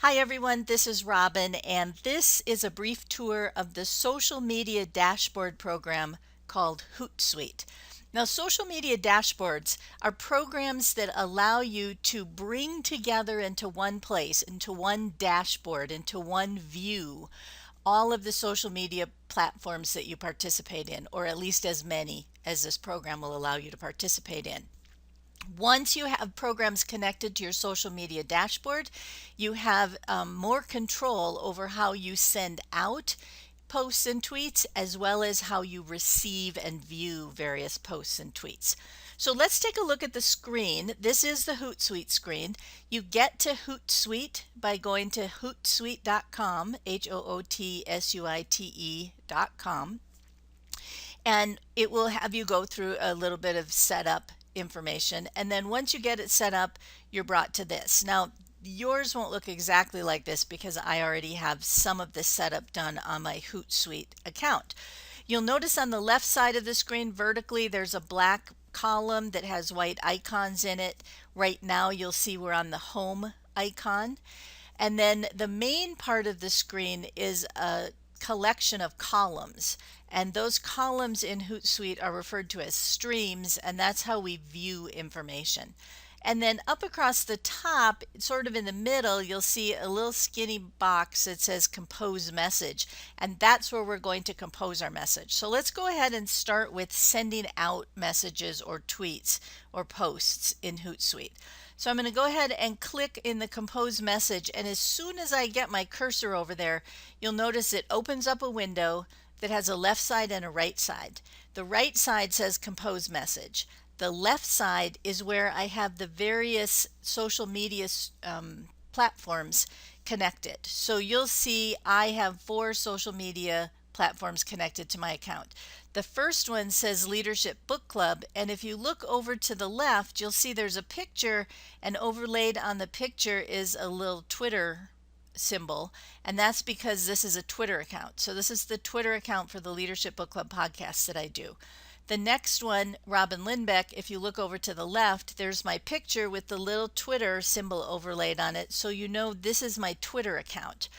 Hi everyone, this is Robin, and this is a brief tour of the social media dashboard program called HootSuite. Now, social media dashboards are programs that allow you to bring together into one place, into one dashboard, into one view, all of the social media platforms that you participate in, or at least as many as this program will allow you to participate in. Once you have programs connected to your social media dashboard, you have more control over how you send out posts and tweets, as well as how you receive and view various posts and tweets. So let's take a look at the screen. This is the HootSuite screen. You get to HootSuite by going to hootsuite.com, HootSuite.com, and it will have you go through a little bit of setup information, and then once you get it set up, you're brought to this. Now, yours won't look exactly like this because I already have some of this setup done on my HootSuite account. You'll notice on the left side of the screen vertically there's a black column that has white icons in it. Right now you'll see we're on the home icon, and then the main part of the screen is a collection of columns, and those columns in HootSuite are referred to as streams, and that's how we view information. And then up across the top, sort of in the middle, you'll see a little skinny box that says compose message, and that's where we're going to compose our message. So let's go ahead and start with sending out messages or tweets or posts in HootSuite. So I'm going to go ahead and click in the compose message, and as soon as I get my cursor over there, you'll notice it opens up a window that has a left side and a right side. The right side says compose message. The left side is where I have the various social media platforms connected. So you'll see I have 4 social media platforms connected to my account. The first one says Leadership Book Club, and if you look over to the left, you'll see there's a picture, and overlaid on the picture is a little Twitter symbol, and that's because this is a Twitter account. So this is the Twitter account for the Leadership Book Club podcast that I do. The next one, Robin Lindbeck, if you look over to the left, there's my picture with the little Twitter symbol overlaid on it, so you know this is my Twitter account.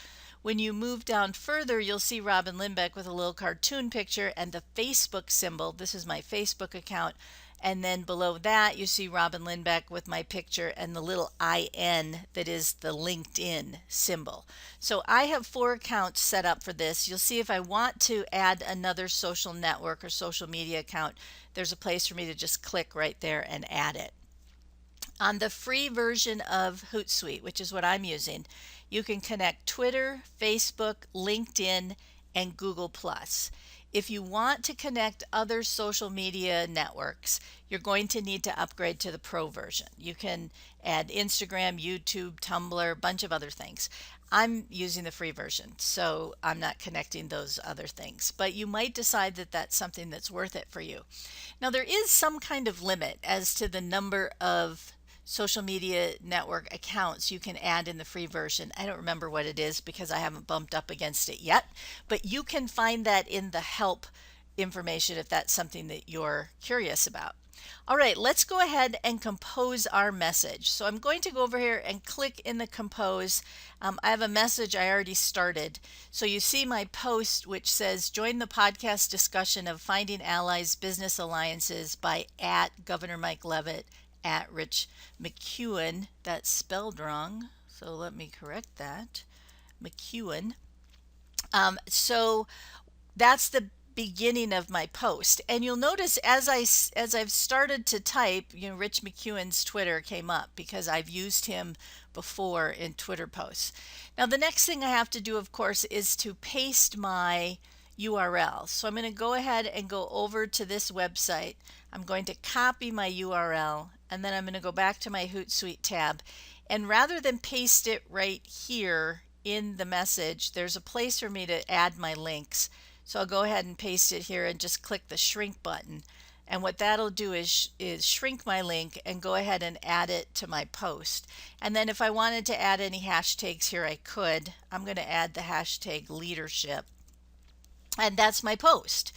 When you move down further, you'll see Robin Lindbeck with a little cartoon picture and the Facebook symbol. This is my Facebook account. And then below that, you see Robin Lindbeck with my picture and the little IN that is the LinkedIn symbol. So I have 4 accounts set up for this. You'll see if I want to add another social network or social media account, there's a place for me to just click right there and add it. On the free version of HootSuite, which is what I'm using, you can connect Twitter, Facebook, LinkedIn, and Google+. If you want to connect other social media networks, you're going to need to upgrade to the Pro version. You can add Instagram, YouTube, Tumblr, a bunch of other things. I'm using the free version, so I'm not connecting those other things, but you might decide that that's something that's worth it for you. Now, there is some kind of limit as to the number of social media network accounts you can add in the free version. I don't remember what it is because I haven't bumped up against it yet, but you can find that in the help information if that's something that you're curious about. All right, let's go ahead and compose our message. So I'm going to go over here and click in the compose. I have a message I already started. So you see my post which says join the podcast discussion of finding allies, business alliances by @Governor Mike Leavitt, @Rich McEwen. That's spelled wrong, so let me correct that. McEwen. So that's the beginning of my post, and you'll notice as I've started to type, Rich McEwen's Twitter came up because I've used him before in Twitter posts. Now the next thing I have to do, of course, is to paste my URL. So I'm going to go ahead and go over to this website. I'm going to copy my URL, and then I'm going to go back to my HootSuite tab, and rather than paste it right here in the message, there's a place for me to add my links. So I'll go ahead and paste it here and just click the shrink button. And what that'll do is shrink my link and go ahead and add it to my post. And then if I wanted to add any hashtags here, I could. I'm going to add the hashtag leadership. And that's my post.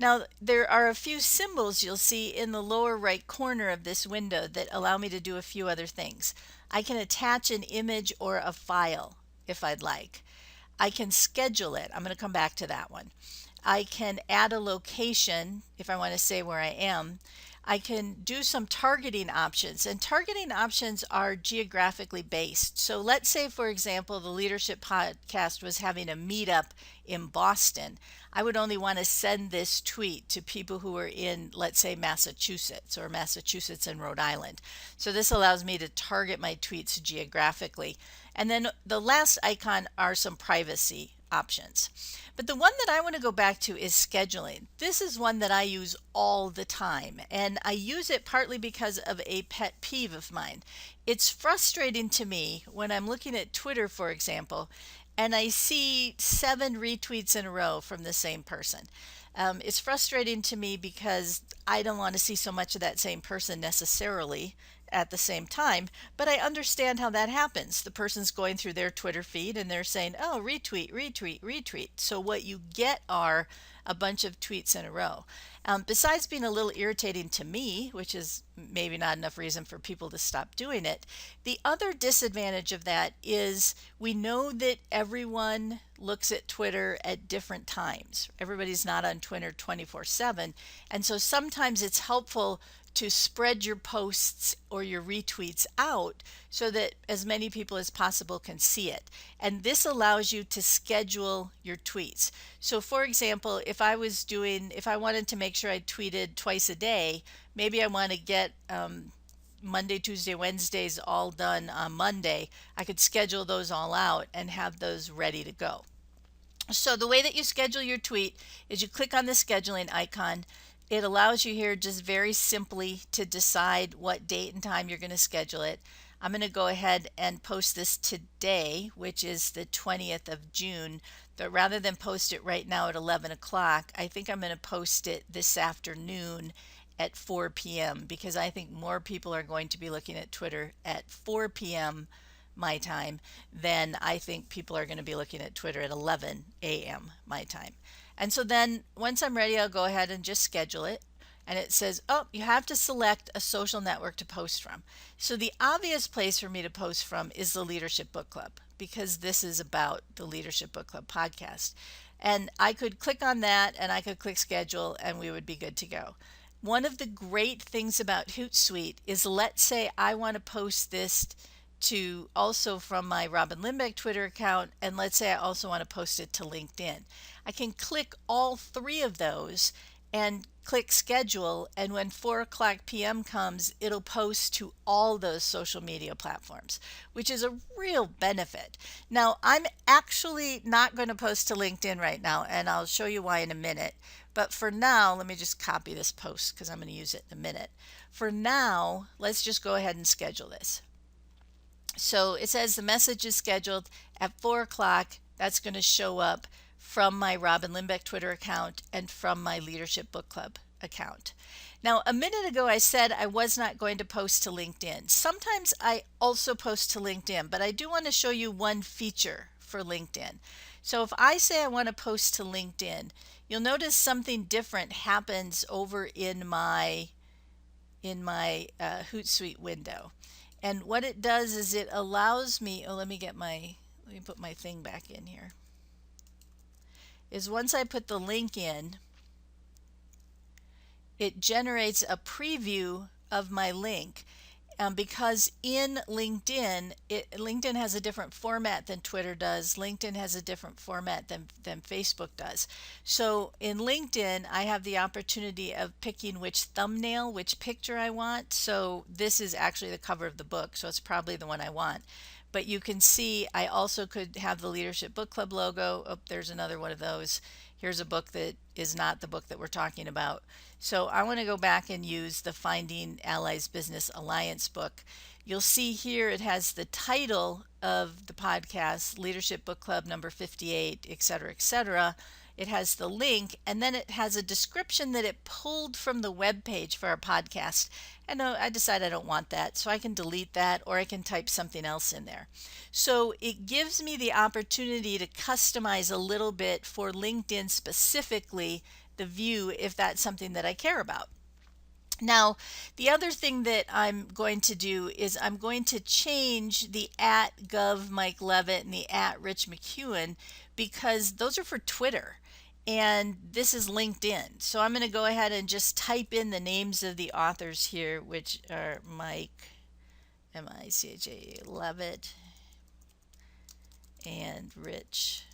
Now there are a few symbols you'll see in the lower right corner of this window that allow me to do a few other things. I can attach an image or a file if I'd like. I can schedule it. I'm going to come back to that one. I can add a location if I want to say where I am. I can do some targeting options, and targeting options are geographically based. So let's say, for example, the Leadership Podcast was having a meetup in Boston. I would only want to send this tweet to people who are in, let's say, Massachusetts or Massachusetts and Rhode Island. So this allows me to target my tweets geographically. And then the last icon are some privacy options. But the one that I want to go back to is scheduling. This is one that I use all the time, and I use it partly because of a pet peeve of mine. It's frustrating to me when I'm looking at Twitter, for example, and I see 7 retweets in a row from the same person. It's frustrating to me because I don't want to see so much of that same person necessarily at the same time, but I understand how that happens. The person's going through their Twitter feed and they're saying, oh, retweet, retweet, retweet. So what you get are a bunch of tweets in a row. Besides being a little irritating to me, which is maybe not enough reason for people to stop doing it, the other disadvantage of that is we know that everyone looks at Twitter at different times. Everybody's not on Twitter 24/7. And so sometimes it's helpful to spread your posts or your retweets out so that as many people as possible can see it. And this allows you to schedule your tweets. So for example, if I wanted to make sure I tweeted twice a day, maybe I want to get Monday, Tuesday, Wednesdays all done on Monday. I could schedule those all out and have those ready to go. So the way that you schedule your tweet is you click on the scheduling icon. It allows you here just very simply to decide what date and time you're going to schedule it. I'm going to go ahead and post this today, which is the 20th of June. But rather than post it right now at 11 o'clock, I think I'm going to post it this afternoon at 4 p.m. because I think more people are going to be looking at Twitter at 4 p.m. my time than I think people are going to be looking at Twitter at 11 a.m. my time. And so then once I'm ready, I'll go ahead and just schedule it. And it says, oh, you have to select a social network to post from. So the obvious place for me to post from is the Leadership Book Club, because this is about the Leadership Book Club podcast. And I could click on that and I could click schedule and we would be good to go. One of the great things about HootSuite is, let's say I want to post this to also from my Robin Limbeck Twitter account, and let's say I also want to post it to LinkedIn. I can click all 3 of those and click schedule, and when 4 o'clock p.m. comes, it'll post to all those social media platforms, which is a real benefit. Now, I'm actually not going to post to LinkedIn right now, and I'll show you why in a minute. But for now, let me just copy this post because I'm going to use it in a minute. For now, let's just go ahead and schedule this. So it says the message is scheduled at 4 o'clock. That's going to show up from my Robin Limbeck Twitter account and from my Leadership Book Club account. Now, a minute ago, I said I was not going to post to LinkedIn. Sometimes I also post to LinkedIn, but I do want to show you one feature for LinkedIn. So if I say I want to post to LinkedIn, you'll notice something different happens over in my HootSuite window. And what it does is it allows me, let me put my thing back in here, is once I put the link in, it generates a preview of my link. Because in LinkedIn, LinkedIn has a different format than Twitter does. LinkedIn has a different format than Facebook does. So in LinkedIn, I have the opportunity of picking which thumbnail, which picture I want. So this is actually the cover of the book, so it's probably the one I want. But you can see I also could have the Leadership Book Club logo. Oh, there's another one of those. Here's a book that is not the book that we're talking about. So I want to go back and use the Finding Allies Business Alliance book. You'll see here it has the title of the podcast, Leadership Book Club number 58, etc., etc. It has the link, and then it has a description that it pulled from the web page for our podcast. And I decided I don't want that, so I can delete that, or I can type something else in there. So it gives me the opportunity to customize a little bit for LinkedIn specifically, the view, if that's something that I care about. Now, the other thing that I'm going to do is I'm going to change the at Gov Mike Levitt and the at Rich McEwen, because those are for Twitter and this is LinkedIn. So I'm going to go ahead and just type in the names of the authors here, which are Mike, M-I-C-H-A, Levitt, and Rich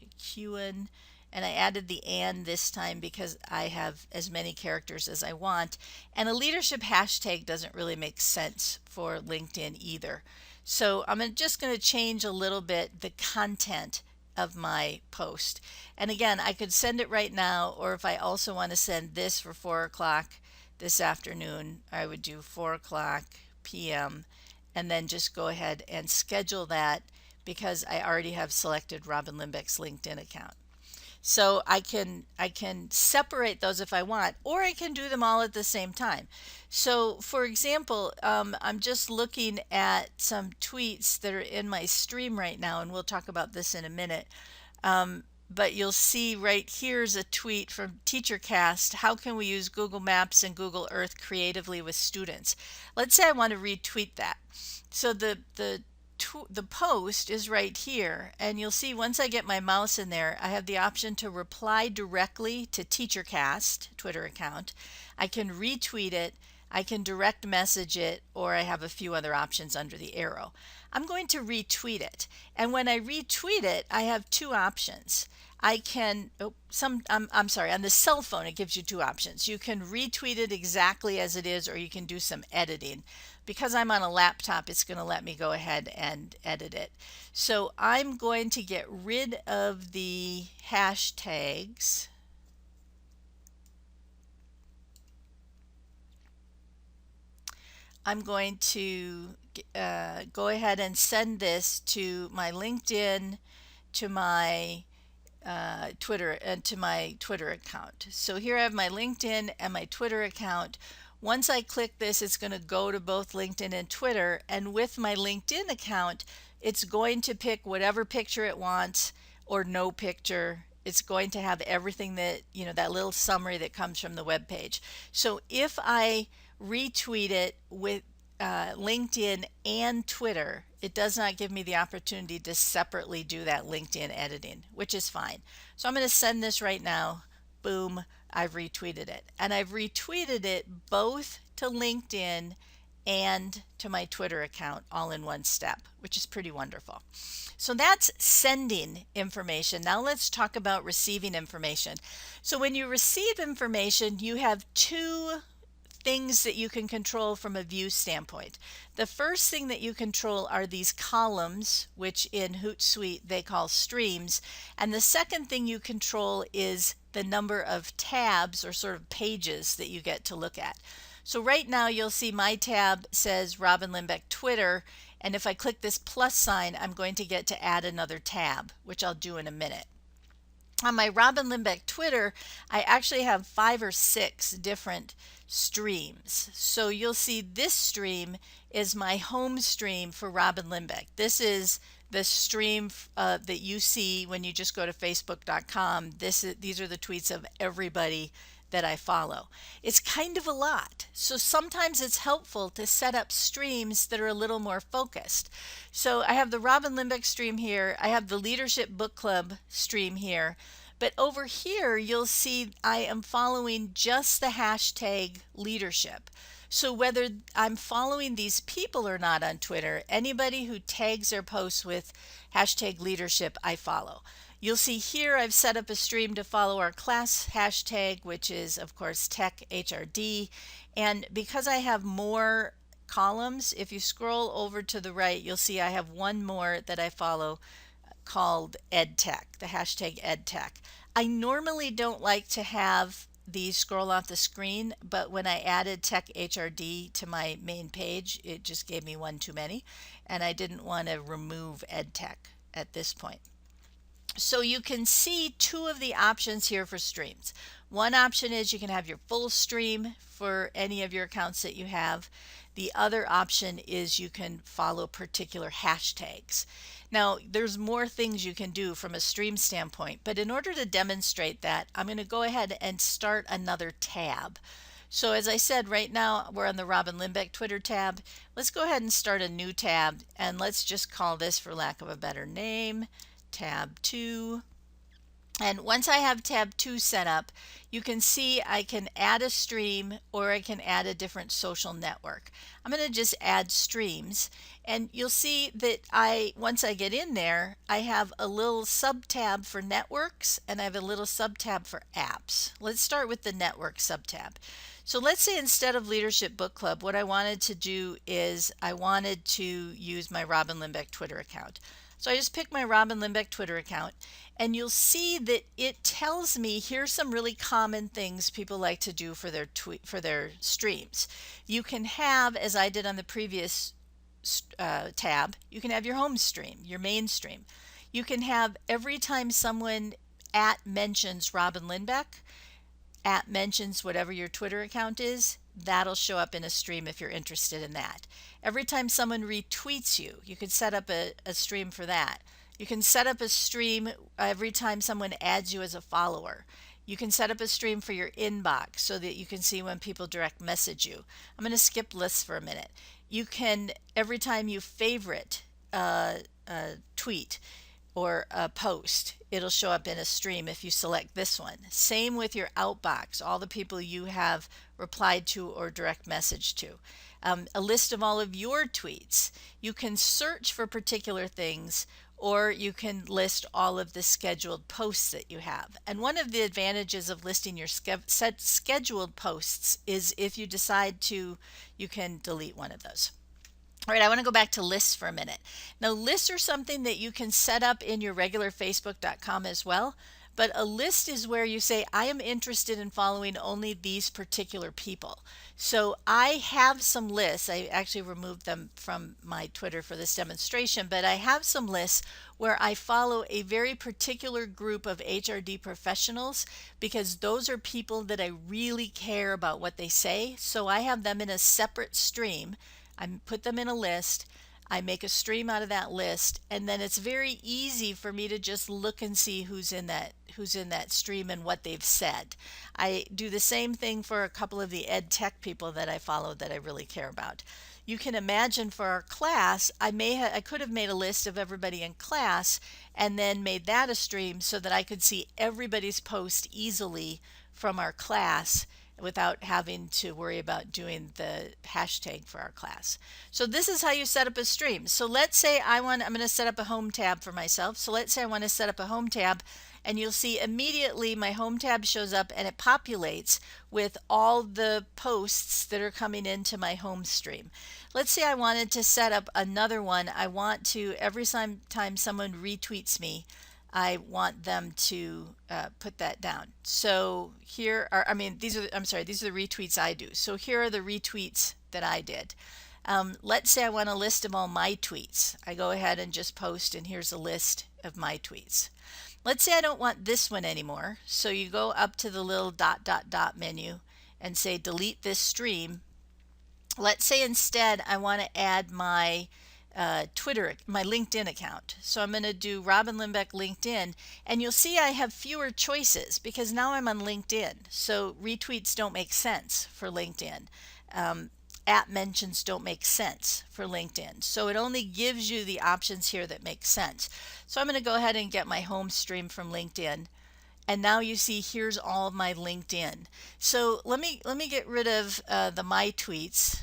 McEwen. And I added the and this time because I have as many characters as I want. And a leadership hashtag doesn't really make sense for LinkedIn either. So I'm just going to change a little bit the content of my post. And again, I could send it right now, or if I also want to send this for 4 o'clock this afternoon, I would do 4 o'clock p.m. and then just go ahead and schedule that, because I already have selected Robin Limbeck's LinkedIn account. So I can separate those if I want, or I can do them all at the same time. So for example, I'm just looking at some tweets that are in my stream right now, and we'll talk about this in a minute. But you'll see right here's a tweet from TeacherCast. How can we use Google Maps and Google Earth creatively with students? Let's say I want to retweet that. So the post is right here, and you'll see once I get my mouse in there, I have the option to reply directly to TeacherCast Twitter account. I can retweet it, I can direct message it, or I have a few other options under the arrow. I'm going to retweet it, and when I retweet it, I have two options. I can, I'm sorry, on the cell phone, it gives you two options. You can retweet it exactly as it is, or you can do some editing. Because I'm on a laptop, it's going to let me go ahead and edit it. So I'm going to get rid of the hashtags. I'm going to go ahead and send this to my LinkedIn, to my Twitter, and to my Twitter account. So here I have my LinkedIn and my Twitter account. Once I click this, it's going to go to both LinkedIn and Twitter. And with my LinkedIn account, it's going to pick whatever picture it wants or no picture. It's going to have everything that, that little summary that comes from the web page. So if I retweet it with LinkedIn and Twitter, it does not give me the opportunity to separately do that LinkedIn editing, which is fine. So I'm going to send this right now. Boom, I've retweeted it. And I've retweeted it both to LinkedIn and to my Twitter account all in one step, which is pretty wonderful. So that's sending information. Now let's talk about receiving information. So when you receive information, you have two things that you can control from a view standpoint. The first thing that you control are these columns, which in HootSuite they call streams. And the second thing you control is the number of tabs or sort of pages that you get to look at. So right now you'll see my tab says Robin Limbeck Twitter, and if I click this plus sign, I'm going to get to add another tab, which I'll do in a minute. On my Robin Limbeck Twitter, I actually have 5 or 6 different streams. So you'll see this stream is my home stream for Robin Limbeck. This is the stream that you see when you just go to facebook.com. These are the tweets of everybody that I follow. It's kind of a lot. So sometimes it's helpful to set up streams that are a little more focused. So I have the Robin Limbeck stream here. I have the Leadership Book Club stream here. But over here, you'll see I am following just the hashtag leadership. So whether I'm following these people or not on Twitter, anybody who tags their posts with hashtag leadership, I follow. You'll see here I've set up a stream to follow our class hashtag, which is, of course, TechHRD. And because I have more columns, if you scroll over to the right, you'll see I have one more that I follow called EdTech, the hashtag EdTech. I normally don't like to have these scroll off the screen, but when I added TechHRD to my main page, it just gave me one too many, and I didn't want to remove EdTech at this point. So you can see two of the options here for streams. One option is you can have your full stream for any of your accounts that you have. The other option is you can follow particular hashtags. Now, there's more things you can do from a stream standpoint, but in order to demonstrate that, I'm going to go ahead and start another tab. So as I said, right now we're on the Robin Limbeck Twitter tab. Let's go ahead and start a new tab, and let's just call this, for lack of a better name, tab 2. And once I have tab 2 set up, you can see I can add a stream or I can add a different social network. I'm going to just add streams, and you'll see that once I get in there, I have a little sub tab for networks and I have a little sub tab for apps. Let's start with the network sub tab. So let's say instead of Leadership Book Club, what I wanted to do is I wanted to use my Robin Limbeck Twitter account. So I just picked my Robin Limbeck Twitter account, and you'll see that it tells me here's some really common things people like to do for their streams. You can have, as I did on the previous tab, you can have your home stream, your main stream. You can have every time someone mentions Robin Limbeck, mentions whatever your Twitter account is, that'll show up in a stream if you're interested in that. Every time someone retweets you, you could set up a stream for that. You can set up a stream every time someone adds you as a follower. You can set up a stream for your inbox so that you can see when people direct message you. I'm going to skip lists for a minute. You can, every time you favorite a tweet or a post, it'll show up in a stream if you select this one. Same with your outbox, all the people you have replied to or direct message to. A list of all of your tweets. You can search for particular things, or you can list all of the scheduled posts that you have. And one of the advantages of listing your scheduled posts is if you decide to, you can delete one of those. All right, I want to go back to lists for a minute. Now, lists are something that you can set up in your regular Facebook.com as well, but a list is where you say, I am interested in following only these particular people. So I have some lists. I actually removed them from my Twitter for this demonstration, but I have some lists where I follow a very particular group of HRD professionals because those are people that I really care about what they say. So I have them in a separate stream. I put them in a list, I make a stream out of that list, and then it's very easy for me to just look and see who's in that stream and what they've said. I do the same thing for a couple of the ed tech people that I follow that I really care about. You can imagine for our class, I could have made a list of everybody in class and then made that a stream so that I could see everybody's post easily from our class without having to worry about doing the hashtag for our class. So this is how you set up a stream. So let's say I'm going to set up a home tab for myself. So let's say I want to set up a home tab, and you'll see immediately my home tab shows up and it populates with all the posts that are coming into my home stream. Let's say I wanted to set up another one. I want to, every time someone retweets me, I want them to put that down. So here are, these are the retweets I do. So here are the retweets that I did. Let's say I want a list of all my tweets. I go ahead and just post, and here's a list of my tweets. Let's say I don't want this one anymore. So you go up to the little ... menu and say delete this stream. Let's say instead I want to add my my LinkedIn account. So I'm going to do Robin Limbeck LinkedIn, and you'll see I have fewer choices because now I'm on LinkedIn. So retweets don't make sense for LinkedIn. Mentions don't make sense for LinkedIn. So it only gives you the options here that make sense. So I'm going to go ahead and get my home stream from LinkedIn. And now you see here's all of my LinkedIn. So let me get rid of the my tweets.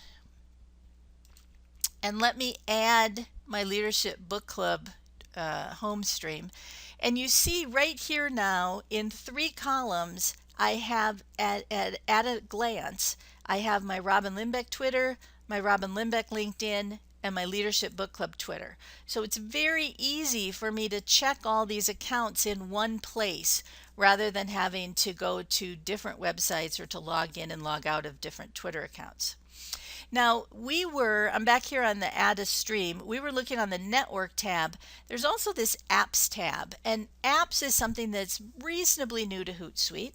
And let me add my Leadership Book Club home stream. And you see right here now in 3 columns, I have at a glance, I have my Robin Limbeck Twitter, my Robin Limbeck LinkedIn, and my Leadership Book Club Twitter. So it's very easy for me to check all these accounts in one place rather than having to go to different websites or to log in and log out of different Twitter accounts. Now I'm back here on the add a stream. We were looking on the network tab. There's also this apps tab, and apps is something that's reasonably new to HootSuite,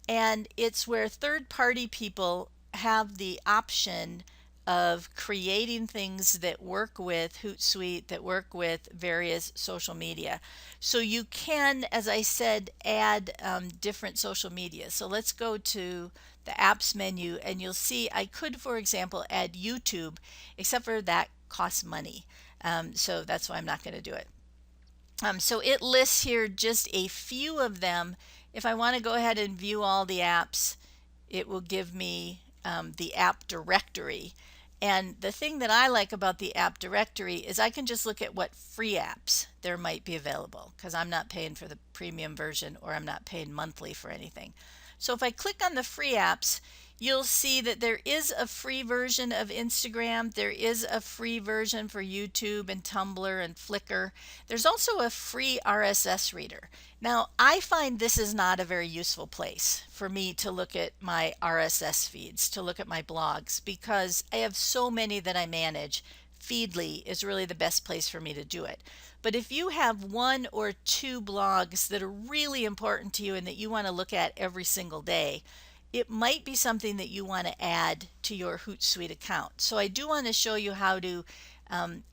and it's where third-party people have the option of creating things that work with HootSuite, that work with various social media. So you can, as I said, add different social media. So let's go to the apps menu, and you'll see I could, for example, add YouTube, except for that costs money. So that's why I'm not going to do it. So it lists here just a few of them. If I want to go ahead and view all the apps, it will give me the app directory. And the thing that I like about the app directory is I can just look at what free apps there might be available, because I'm not paying for the premium version, or I'm not paying monthly for anything. So if I click on the free apps, you'll see that there is a free version of Instagram. There is a free version for YouTube and Tumblr and Flickr. There's also a free RSS reader. Now, I find this is not a very useful place for me to look at my RSS feeds, to look at my blogs, because I have so many that I manage. Feedly is really the best place for me to do it. But if you have one or two blogs that are really important to you and that you want to look at every single day, it might be something that you want to add to your HootSuite account. So I do want to show you how to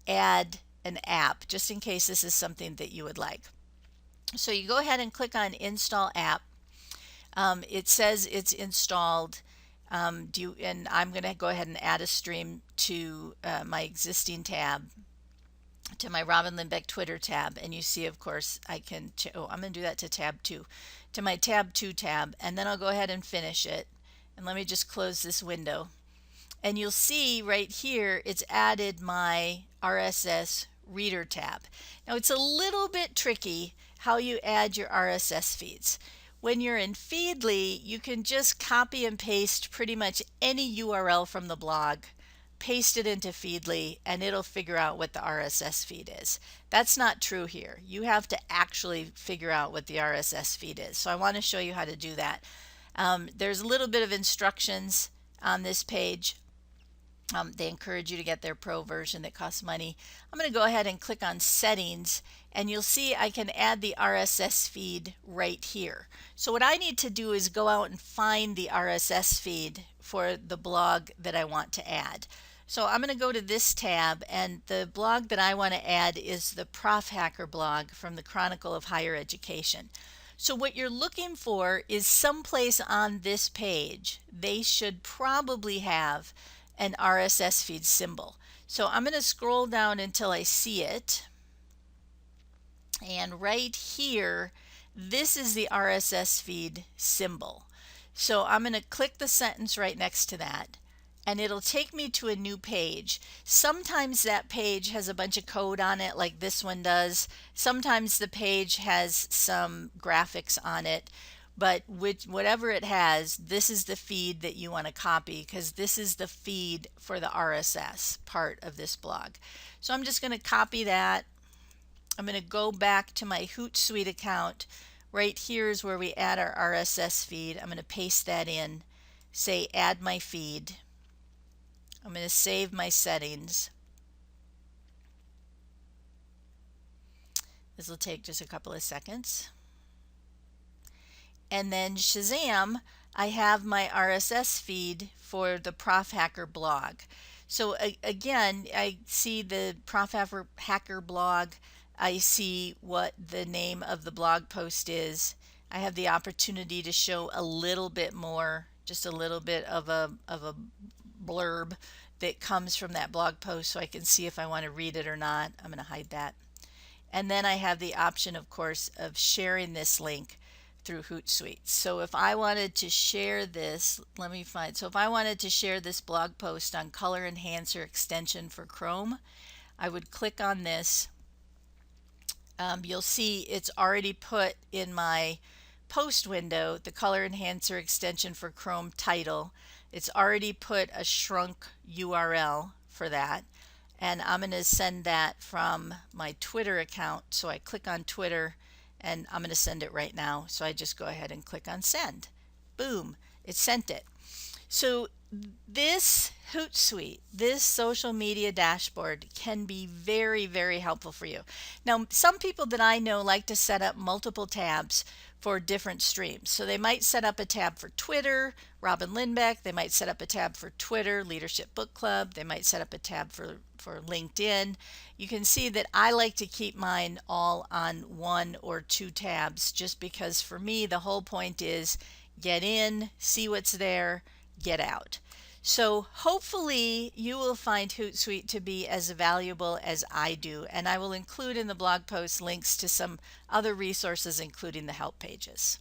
add an app, just in case this is something that you would like. So you go ahead and click on Install App. It says it's installed. And I'm going to go ahead and add a stream to my existing tab, to my Robin Lindbeck Twitter tab, and you see, of course, I can, I'm going to do that to tab 2, to my tab 2 tab, and then I'll go ahead and finish it. And let me just close this window. And you'll see right here, it's added my RSS reader tab. Now, it's a little bit tricky how you add your RSS feeds. When you're in Feedly, you can just copy and paste pretty much any URL from the blog, paste it into Feedly, and it'll figure out what the RSS feed is. That's not true here. You have to actually figure out what the RSS feed is. So I want to show you how to do that. There's a little bit of instructions on this page. They encourage you to get their pro version that costs money. I'm going to go ahead and click on settings, and you'll see I can add the RSS feed right here. So what I need to do is go out and find the RSS feed for the blog that I want to add. So I'm going to go to this tab, and the blog that I want to add is the Prof Hacker blog from the Chronicle of Higher Education. So what you're looking for is someplace on this page. They should probably have an RSS feed symbol. So I'm going to scroll down until I see it. And right here, this is the RSS feed symbol. So I'm going to click the sentence right next to that, and it'll take me to a new page. Sometimes that page has a bunch of code on it, like this one does. Sometimes the page has some graphics on it. But whatever it has, this is the feed that you want to copy, because this is the feed for the RSS part of this blog. So I'm just going to copy that. I'm going to go back to my HootSuite account. Right here is where we add our RSS feed. I'm going to paste that in, say add my feed. I'm going to save my settings. This will take just a couple of seconds. And then Shazam, I have my RSS feed for the Prof Hacker blog. So again, I see the Prof Hacker blog. I see what the name of the blog post is. I have the opportunity to show a little bit more, just a little bit of a blurb that comes from that blog post, so I can see if I want to read it or not. I'm going to hide that. And then I have the option, of course, of sharing this link through HootSuite. So if I wanted to share this, so if I wanted to share this blog post on Color Enhancer extension for Chrome, I would click on this. You'll see it's already put in my post window, the Color Enhancer extension for Chrome title. It's already put a shrunk URL for that. And I'm going to send that from my Twitter account. So I click on Twitter, and I'm going to send it right now. So I just go ahead and click on send. Boom, it sent it. So this HootSuite, this social media dashboard, can be very, very helpful for you. Now, some people that I know like to set up multiple tabs for different streams. So they might set up a tab for Twitter, Robin Lindbeck. They might set up a tab for Twitter, Leadership Book Club. They might set up a tab for LinkedIn. You can see that I like to keep mine all on one or two tabs, just because for me the whole point is get in, see what's there, get out. So hopefully you will find Hootsuite to be as valuable as I do, and I will include in the blog post links to some other resources, including the help pages.